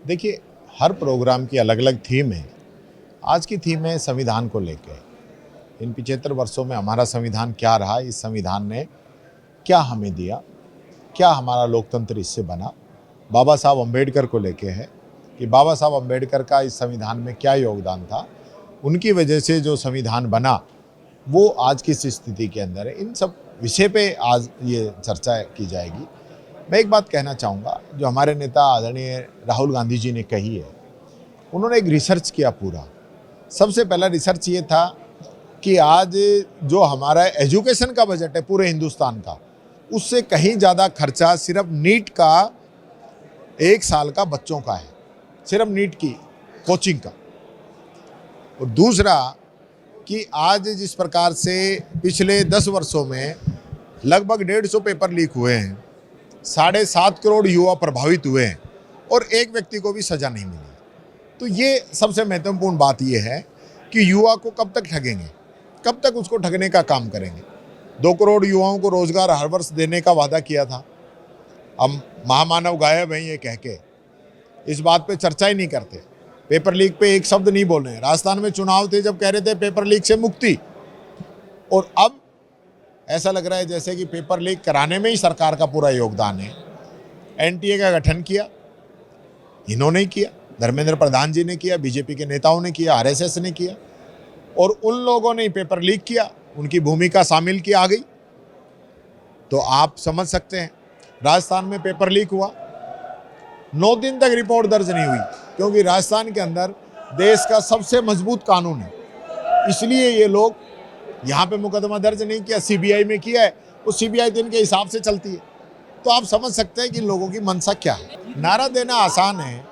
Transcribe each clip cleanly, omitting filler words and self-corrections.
देखिए, हर प्रोग्राम की अलग अलग थीम है। आज की थीम है संविधान को लेके। इन 75 वर्षों में हमारा संविधान क्या रहा, इस संविधान ने क्या हमें दिया, क्या हमारा लोकतंत्र इससे बना। बाबा साहब अम्बेडकर को लेके है कि बाबा साहब अम्बेडकर का इस संविधान में क्या योगदान था, उनकी वजह से जो संविधान बना वो आज किस स्थिति के अंदर है। इन सब विषय पे आज ये चर्चा की जाएगी। मैं एक बात कहना चाहूँगा, जो हमारे नेता आदरणीय राहुल गांधी जी ने कही है, उन्होंने एक रिसर्च किया पूरा। सबसे पहला रिसर्च ये था कि आज जो हमारा एजुकेशन का बजट है पूरे हिंदुस्तान का, उससे कहीं ज़्यादा खर्चा सिर्फ नीट का 1 साल का बच्चों का है, सिर्फ नीट की कोचिंग का। और दूसरा कि आज जिस प्रकार से पिछले 10 वर्षों में लगभग 150 पेपर लीक हुए हैं, 7.5 करोड़ युवा प्रभावित हुए हैं और एक व्यक्ति को भी सजा नहीं मिली। तो ये सबसे महत्वपूर्ण बात ये है कि युवा को कब तक ठगेंगे, कब तक उसको ठगने का काम करेंगे। 2 करोड़ युवाओं को रोजगार हर वर्ष देने का वादा किया था। हम महामानव गायब हैं ये कह के इस बात पे चर्चा ही नहीं करते। पेपर लीक पे एक शब्द नहीं बोल रहे हैं। राजस्थान में चुनाव थे जब कह रहे थे पेपर लीक से मुक्ति, और अब ऐसा लग रहा है जैसे कि पेपर लीक कराने में ही सरकार का पूरा योगदान है। एनटीए का गठन किया, इन्होंने किया, धर्मेंद्र प्रधान जी ने किया, बीजेपी के नेताओं ने किया, आरएसएस ने किया, और उन लोगों ने पेपर लीक किया, उनकी भूमिका शामिल की आ गई। तो आप समझ सकते हैं, राजस्थान में पेपर लीक हुआ, 9 दिन तक रिपोर्ट दर्ज नहीं हुई, क्योंकि राजस्थान के अंदर देश का सबसे मजबूत कानून है, इसलिए ये लोग यहाँ पे मुकदमा दर्ज नहीं किया। सीबीआई में किया है, वो सीबीआई दिन के हिसाब से चलती है। तो आप समझ सकते हैं कि लोगों की मंशा क्या है। नारा देना आसान है।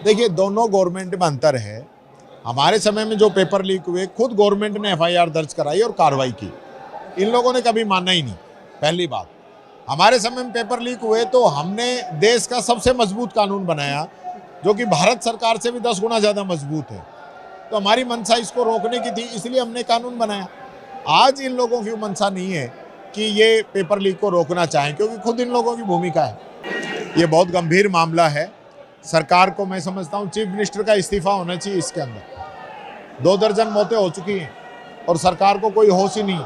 देखिए, दोनों गवर्नमेंट में अंतर है। हमारे समय में जो पेपर लीक हुए, खुद गवर्नमेंट ने एफआईआर दर्ज कराई और कार्रवाई की। इन लोगों ने कभी माना ही नहीं। पहली बात, हमारे समय में पेपर लीक हुए तो हमने देश का सबसे मजबूत कानून बनाया, जो कि भारत सरकार से भी 10 गुना ज़्यादा मजबूत है। तो हमारी मंशा इसको रोकने की थी, इसलिए हमने कानून बनाया। आज इन लोगों की मंशा नहीं है कि ये पेपर लीक को रोकना चाहें, क्योंकि खुद इन लोगों की भूमिका है। ये बहुत गंभीर मामला है। सरकार को मैं समझता हूँ चीफ मिनिस्टर का इस्तीफा होना चाहिए। इसके अंदर 2 दर्जन मौतें हो चुकी हैं और सरकार को कोई होश ही नहीं।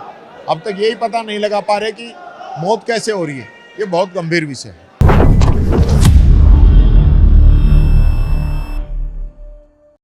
अब तक यही पता नहीं लगा पा रहे कि मौत कैसे हो रही है। ये बहुत गंभीर विषय है।